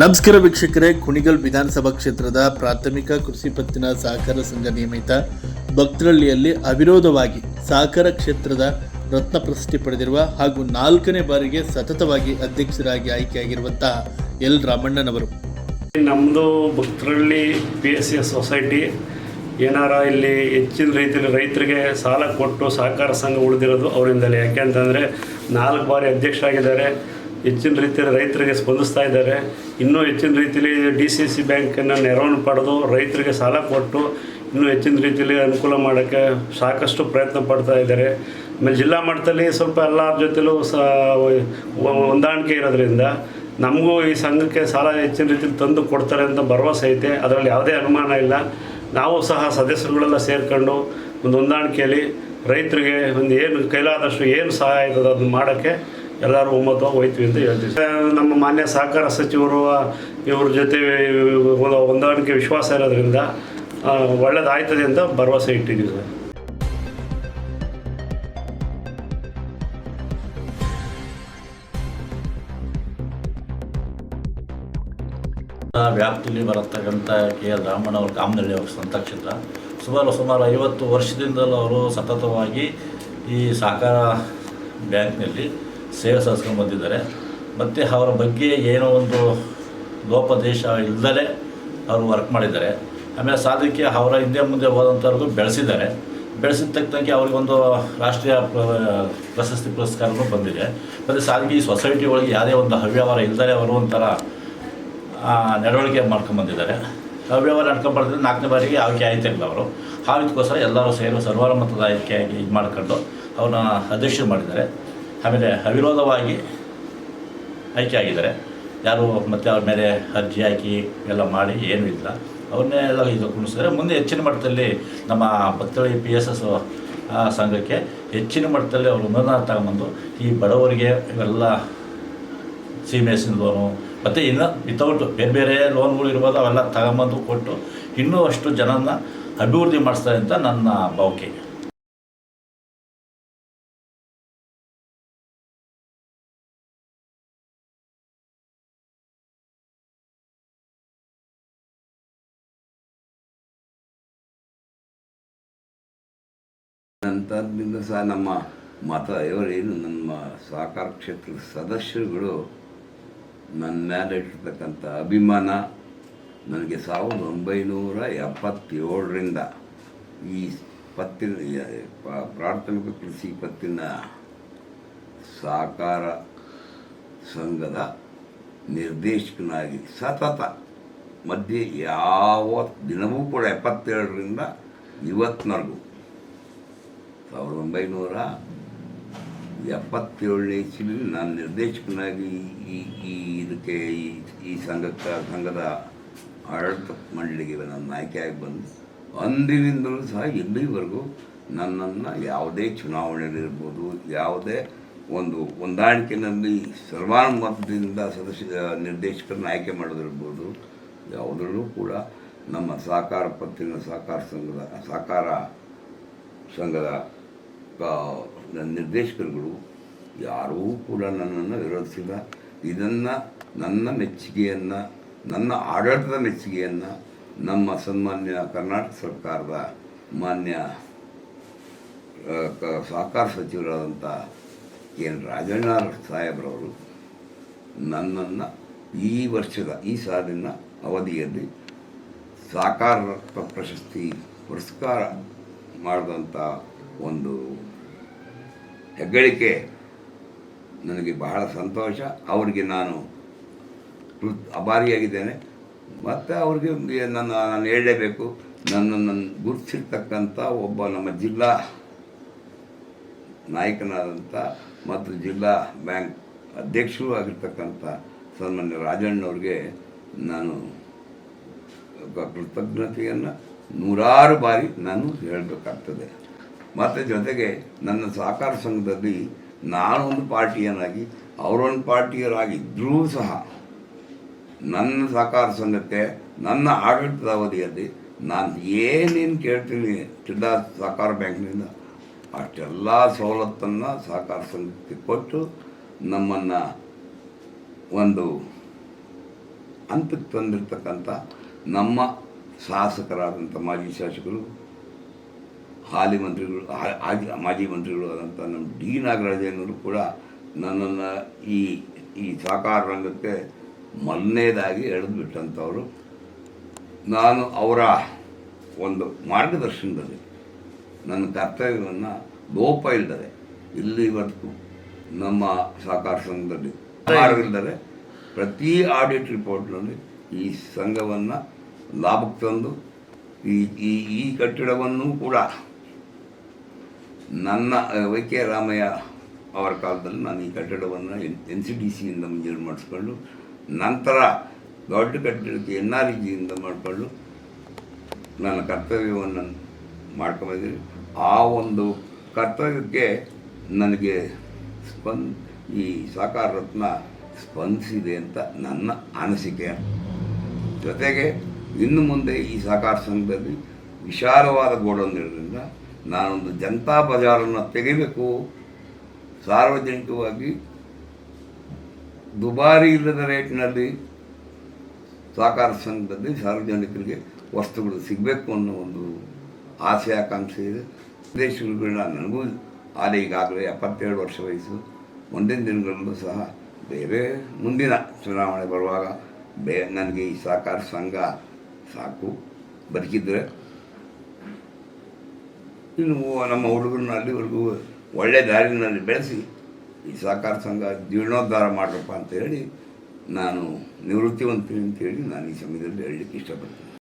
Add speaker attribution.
Speaker 1: ನಮಸ್ಕಾರ ವೀಕ್ಷಕರೇ, ಕುಣಿಗಲ್ ವಿಧಾನಸಭಾ ಕ್ಷೇತ್ರದ ಪ್ರಾಥಮಿಕ ಕೃಷಿ ಪತ್ತಿನ ಸಹಕಾರ ಸಂಘ ನಿಯಮಿತ ಭಕ್ತರಳ್ಳಿಯಲ್ಲಿ ಅವಿರೋಧವಾಗಿ ಸಹಕಾರ ಕ್ಷೇತ್ರದ ರತ್ನ ಪ್ರಶಸ್ತಿ ಪಡೆದಿರುವ ಹಾಗೂ 4ನೇ ಬಾರಿಗೆ ಸತತವಾಗಿ ಅಧ್ಯಕ್ಷರಾಗಿ ಆಯ್ಕೆಯಾಗಿರುವಂತಹ ಎಲ್ ರಾಮಣ್ಣನವರು.
Speaker 2: ನಮ್ಮದು ಭಕ್ತರಳ್ಳಿ PSS ಸೊಸೈಟಿ ಏನಾರ ಇಲ್ಲಿ ಹೆಚ್ಚಿನ ರೀತಿಯಲ್ಲಿ ರೈತರಿಗೆ ಸಾಲ ಕೊಟ್ಟು ಸಹಕಾರ ಸಂಘ ಉಳಿದಿರೋದು ಅವರಿಂದಲೇ. ಯಾಕೆಂತಂದರೆ 4 ಬಾರಿ ಅಧ್ಯಕ್ಷರಾಗಿದ್ದಾರೆ. ಹೆಚ್ಚಿನ ರೀತಿಯಲ್ಲಿ ರೈತರಿಗೆ ಸ್ಪಂದಿಸ್ತಾ ಇದ್ದಾರೆ. ಇನ್ನೂ ಹೆಚ್ಚಿನ ರೀತಿಯಲ್ಲಿ DCC ಬ್ಯಾಂಕನ್ನು ನೆರವನ್ನು ಪಡೆದು ರೈತರಿಗೆ ಸಾಲ ಕೊಟ್ಟು ಇನ್ನೂ ಹೆಚ್ಚಿನ ರೀತಿಯಲ್ಲಿ ಅನುಕೂಲ ಮಾಡೋಕ್ಕೆ ಸಾಕಷ್ಟು ಪ್ರಯತ್ನ ಪಡ್ತಾ ಇದ್ದಾರೆ. ಆಮೇಲೆ ಜಿಲ್ಲಾ ಮಟ್ಟದಲ್ಲಿ ಸ್ವಲ್ಪ ಎಲ್ಲರ ಜೊತೆಲೂ ಹೊಂದಾಣಿಕೆ ಇರೋದ್ರಿಂದ ನಮಗೂ ಈ ಸಂಘಕ್ಕೆ ಸಾಲ ಹೆಚ್ಚಿನ ರೀತಿಯಲ್ಲಿ ತಂದು ಕೊಡ್ತಾರೆ ಅಂತ ಭರವಸೆ ಐತೆ. ಅದರಲ್ಲಿ ಯಾವುದೇ ಅನುಮಾನ ಇಲ್ಲ. ನಾವು ಸಹ ಸದಸ್ಯರುಗಳೆಲ್ಲ ಸೇರಿಕೊಂಡು ಒಂದು ಹೊಂದಾಣಿಕೆಯಲ್ಲಿ ರೈತರಿಗೆ ಒಂದು ಏನು ಕೈಲಾದಷ್ಟು ಏನು ಸಹಾಯ ಆಯ್ತದೆ ಅದನ್ನು ಮಾಡೋಕ್ಕೆ ಎಲ್ಲರೂ ಒಮ್ಮತವಾಗಿ ಹೋಯ್ತೀವಿ ಅಂತ ಹೇಳ್ತೀವಿ. ನಮ್ಮ ಮಾನ್ಯ ಸಹಕಾರ ಸಚಿವರು ಇವ್ರ ಜೊತೆ ಹೊಂದಾಣಿಕೆ ವಿಶ್ವಾಸ ಇರೋದ್ರಿಂದ ಒಳ್ಳೆಯದಾಯ್ತದೆ ಅಂತ ಭರವಸೆ ಇಟ್ಟಿದ್ದೀವಿ ಸರ್.
Speaker 3: ವ್ಯಾಪ್ತಿಯಲ್ಲಿ ಬರತಕ್ಕಂಥ KL ರಾಮಣ್ಣ ಅವರು ಕಾಮನಹಳ್ಳಿ ಅವ್ರ ಸ್ವಂತ ಕ್ಷೇತ್ರ. ಸುಮಾರು 50 ವರ್ಷದಿಂದಲೂ ಅವರು ಸತತವಾಗಿ ಈ ಸಹಕಾರ ಬ್ಯಾಂಕ್ನಲ್ಲಿ ಸೇವೆ ಸಲ್ಲಿಸ್ಕೊಂಡು ಬಂದಿದ್ದಾರೆ. ಮತ್ತು ಅವರ ಬಗ್ಗೆ ಏನೋ ಒಂದು ಲೋಪದೇಶ ಇಲ್ಲದೇ ಅವರು ವರ್ಕ್ ಮಾಡಿದ್ದಾರೆ. ಆಮೇಲೆ ಸಾಧಕ್ಕೆ ಅವರ ಹಿಂದೆ ಮುಂದೆ ಹೋದಂಥವ್ರಿಗೂ ಬೆಳೆಸಿದ್ದಾರೆ. ಬೆಳೆಸಿದ ತಕ್ಕಂಗೆ ಅವ್ರಿಗೊಂದು ರಾಷ್ಟ್ರೀಯ ಪ್ರಶಸ್ತಿ ಪುರಸ್ಕಾರವೂ ಬಂದಿದೆ. ಮತ್ತು ಸಾಧಿಗೆ ಈ ಸೊಸೈಟಿ ಒಳಗೆ ಯಾವುದೇ ಒಂದು ಅವ್ಯವಹಾರ ಇಲ್ಲದೇ ಅವರು ಒಂಥರ ನಡವಳಿಕೆ ಮಾಡ್ಕೊಂಬಂದಿದ್ದಾರೆ. ಅವ್ಯವಹಾರ ನಡ್ಕೊಂಬರ್ತಿದ್ರೆ 4ನೇ ಬಾರಿಗೆ ಆಯ್ಕೆ ಆಯ್ತಿರಲಿಲ್ಲ ಅವರು. ಇದಕ್ಕೋಸ್ಕರ ಎಲ್ಲರೂ ಸೇರಿ ಸರ್ವಾನುಮತದ ಆಯ್ಕೆಯಾಗಿ ಇದು ಮಾಡ್ಕೊಂಡು ಅವ್ರನ್ನ ಅಧ್ಯಕ್ಷರು ಮಾಡಿದ್ದಾರೆ. ಆಮೇಲೆ ಅವಿರೋಧವಾಗಿ ಆಯ್ಕೆ ಆಗಿದ್ದಾರೆ. ಯಾರು ಮತ್ತು ಅವ್ರ ಮೇಲೆ ಅರ್ಜಿ ಹಾಕಿ ಎಲ್ಲ ಮಾಡಿ ಏನೂ ಇಲ್ಲ, ಅವ್ರನ್ನೇ ಎಲ್ಲ ಇದು ಕುಣಿಸಿದ್ದಾರೆ. ಮುಂದೆ ಹೆಚ್ಚಿನ ಮಟ್ಟದಲ್ಲಿ ನಮ್ಮ ಭಕ್ತರಳ್ಳಿ PSS ಸಂಘಕ್ಕೆ ಹೆಚ್ಚಿನ ಮಟ್ಟದಲ್ಲಿ ಅವರು ಅನುದಾನ ತಗೊಂಬಂದು ಈ ಬಡವರಿಗೆ ಇವೆಲ್ಲ CMS ಲೋನು ಮತ್ತು ಇನ್ನು ವಿತೌಟ್ ಬೇರೆ ಲೋನ್ಗಳು ಇರ್ಬೋದು ಅವೆಲ್ಲ ತಗೊಂಬಂದು ಕೊಟ್ಟು ಇನ್ನೂ ಅಷ್ಟು ಜನನ ಅಭಿವೃದ್ಧಿ ಮಾಡಿಸ್ತಾರೆ ಅಂತ ನನ್ನ ಭಾವನೆ.
Speaker 4: ನಂತರದಿಂದ ಸಹ ನಮ್ಮ ಇವರೇನು ನಮ್ಮ ಸಹಕಾರ ಕ್ಷೇತ್ರದ ಸದಸ್ಯರುಗಳು ನನ್ನ ಮೇಲೆ ಇಟ್ಟಿರ್ತಕ್ಕಂಥ ಅಭಿಮಾನ ನನಗೆ 1977ರಿಂದ ಈ ಪತ್ತಿನ ಪ್ರಾಥಮಿಕ ಕೃಷಿ ಪತ್ತಿನ ಸಹಕಾರ ಸಂಘದ ನಿರ್ದೇಶಕನಾಗಿ ಸತತ ಮಧ್ಯೆ ಯಾವ ದಿನವೂ ಕೂಡ 77ರಿಂದ ಇವತ್ತಿನವರೆಗೂ 1977ನೇ ಇಸ್ವಿಯಲ್ಲಿ ನಾನು ನಿರ್ದೇಶಕನಾಗಿ ಇದಕ್ಕೆ ಈ ಸಂಘದ ಆಡಳಿತ ಮಂಡಳಿಗೆ ನಾನು ಆಯ್ಕೆಯಾಗಿ ಬಂದು ಅಂದಿನಿಂದಲೂ ಸಹ ಇಲ್ಲಿವರೆಗೂ ನನ್ನನ್ನು ಯಾವುದೇ ಚುನಾವಣೆಯಲ್ಲಿರ್ಬೋದು, ಯಾವುದೇ ಒಂದು ಹೊಂದಾಣಿಕೆಯಲ್ಲಿ ಸರ್ವಾನುಮತದಿಂದ ನಿರ್ದೇಶಕರನ್ನು ಆಯ್ಕೆ ಮಾಡೋದಿರ್ಬೋದು, ಯಾವುದರಲ್ಲೂ ಕೂಡ ನಮ್ಮ ಸಹಕಾರ ಪತ್ತಿನ ಸಹಕಾರ ಸಂಘದ ನಿರ್ದೇಶಕರುಗಳು ಯಾರೂ ಕೂಡ ನನ್ನನ್ನು ವಿರೋಧಿಸಿಲ್ಲ. ಇದನ್ನು ನನ್ನ ಮೆಚ್ಚುಗೆಯನ್ನು, ನನ್ನ ಆಡಳಿತದ ಮೆಚ್ಚುಗೆಯನ್ನು ನಮ್ಮ ಸನ್ಮಾನ್ಯ ಕರ್ನಾಟಕ ಸರ್ಕಾರದ ಮಾನ್ಯ ಸಹಕಾರ ಸಚಿವರಾದಂಥ KN ರಾಜಣ್ಣ ಸಾಹೇಬ್ರವರು ನನ್ನನ್ನು ಈ ಸಾಲಿನ ಅವಧಿಯಲ್ಲಿ ಸಹಕಾರ ಪ್ರಶಸ್ತಿ ಪುರಸ್ಕಾರ ಮಾಡಿದಂಥ ಒಂದು ಹೆಗ್ಗಳಿಕೆ ನನಗೆ ಬಹಳ ಸಂತೋಷ. ಅವರಿಗೆ ನಾನು ಆಭಾರಿಯಾಗಿದ್ದೇನೆ. ಮತ್ತು ಅವ್ರಿಗೆ ನಾನು ಹೇಳಲೇಬೇಕು, ನನ್ನನ್ನು ಗುರುತಿಸಿರ್ತಕ್ಕಂಥ ಒಬ್ಬ ನಮ್ಮ ಜಿಲ್ಲಾ ನಾಯಕನಾದಂಥ ಮತ್ತು ಜಿಲ್ಲಾ ಬ್ಯಾಂಕ್ ಅಧ್ಯಕ್ಷರೂ ಆಗಿರ್ತಕ್ಕಂಥ ಸನ್ಮಾನ್ಯ ರಾಜಣ್ಣವ್ರಿಗೆ ನಾನು ಕೃತಜ್ಞತೆಯನ್ನು 100 ಬಾರಿ ನಾನು ಹೇಳಬೇಕಾಗ್ತದೆ. ಮತ್ತು ಜೊತೆಗೆ ನನ್ನ ಸಹಕಾರ ಸಂಘದಲ್ಲಿ ನಾನೊಂದು ಪಾರ್ಟಿಯನಾಗಿ ಅವರೊಂದು ಪಾರ್ಟಿಯರಾಗಿದ್ದರೂ ಸಹ ನನ್ನ ಸಹಕಾರ ಸಂಘಕ್ಕೆ ನನ್ನ ಆಡಳಿತದ ಅವಧಿಯಲ್ಲಿ ನಾನು ಏನೇನು ಕೇಳ್ತೀನಿ ಜಿಲ್ಲಾ ಸಹಕಾರ ಬ್ಯಾಂಕ್ನಿಂದ ಅಷ್ಟೆಲ್ಲ ಸವಲತ್ತನ್ನು ಸಹಕಾರ ಸಂಘಕ್ಕೆ ಕೊಟ್ಟು ನಮ್ಮನ್ನು ಒಂದು ಹಂತಕ್ಕೆ ತಂದಿರತಕ್ಕಂಥ ನಮ್ಮ ಶಾಸಕರಾದಂಥ ಮಾಜಿ ಶಾಸಕರು, ಹಾಲಿ ಮಂತ್ರಿಗಳು, ಮಾಜಿ ಮಂತ್ರಿಗಳು ಆದಂಥ ನಮ್ಮ ಡಿ ನಾಗರಾಜನವರು ಕೂಡ ನನ್ನನ್ನು ಈ ಸಹಕಾರ ರಂಗಕ್ಕೆ ಮೊದಲನೇದಾಗಿ ಎಳೆದುಬಿಟ್ಟಂಥವರು. ನಾನು ಅವರ ಒಂದು ಮಾರ್ಗದರ್ಶನದಲ್ಲಿ ನನ್ನ ಕರ್ತವ್ಯವನ್ನು ಲೋಪ ಇಲ್ಲದೆ ಇಲ್ಲಿವರೆಗೂ ನಮ್ಮ ಸಹಕಾರ ಸಂಘದಲ್ಲಿ ಇಲ್ಲದೆ ಪ್ರತಿ ಆಡಿಟ್ ರಿಪೋರ್ಟ್ನಲ್ಲಿ ಈ ಸಂಘವನ್ನು ಲಾಭಕ್ಕೆ ತಂದು ಈ ಕಟ್ಟಡವನ್ನು ಕೂಡ ನನ್ನ ವೈ ಕೆ ರಾಮಯ್ಯ ಅವರ ಕಾಲದಲ್ಲಿ ನಾನು ಈ ಕಟ್ಟಡವನ್ನು NCDCಯಿಂದ ಮಂಜೂರು ಮಾಡಿಸ್ಕೊಂಡು ನಂತರ ದೊಡ್ಡ ಕಟ್ಟಡಕ್ಕೆ NREGಯಿಂದ ಮಾಡಿಕೊಂಡು ನನ್ನ ಕರ್ತವ್ಯವನ್ನು ಮಾಡ್ಕೊಂಡಿದ್ದೀನಿ. ಆ ಒಂದು ಕರ್ತವ್ಯಕ್ಕೆ ನನಗೆ ಈ ಸಹಕಾರ ರತ್ನ ಸ್ಪಂದಿಸಿದೆ ಅಂತ ನನ್ನ ಅನಿಸಿಕೆ. ಜೊತೆಗೆ ಇನ್ನು ಮುಂದೆ ಈ ಸಹಕಾರ ಸಂಘದಲ್ಲಿ ವಿಶಾಲವಾದ ಗೋಡೌನ್ ಇರೋದ್ರಿಂದ ನಾನೊಂದು ಜನತಾ ಬಜಾರನ್ನು ತೆಗಿಬೇಕು, ಸಾರ್ವಜನಿಕವಾಗಿ ದುಬಾರಿ ಇಲ್ಲದ ರೇಟ್ನಲ್ಲಿ ಸಹಕಾರ ಸಂಘದಲ್ಲಿ ಸಾರ್ವಜನಿಕರಿಗೆ ವಸ್ತುಗಳು ಸಿಗಬೇಕು ಅನ್ನೋ ಒಂದು ಆಸೆ ಆಕಾಂಕ್ಷೆ ಇದೆ. ಉದ್ದೇಶಗಳನ್ನ ನನಗೂ ಈಗಾಗಲೇ 72 ವರ್ಷ ವಯಸ್ಸು. ಮುಂದಿನ ದಿನಗಳಲ್ಲೂ ಸಹ ಬೇರೆ ಮುಂದಿನ ಚುನಾವಣೆ ಬರುವಾಗ ನನಗೆ ಈ ಸಹಕಾರ ಸಂಘ ಸಾಕು ಬದುಕಿದ್ರೆ ಇನ್ನು ನಮ್ಮ ಹುಡುಗರನ್ನ ಅಲ್ಲಿವರೆಗೂ ಒಳ್ಳೆ ದಾರಿನಲ್ಲಿ ಬೆಳೆಸಿ ಈ ಸಹಕಾರ ಸಂಘ ಜೀರ್ಣೋದ್ಧಾರ ಮಾಡ್ರಪ್ಪ ಅಂತೇಳಿ ನಾನು ನಿವೃತ್ತಿ ಹೊಂದ್ತೀನಿ ಅಂತೇಳಿ ನಾನು ಈ ಸಮಯದಲ್ಲಿ ಹೇಳಲಿಕ್ಕೆ ಇಷ್ಟಪಡ್ತೀನಿ.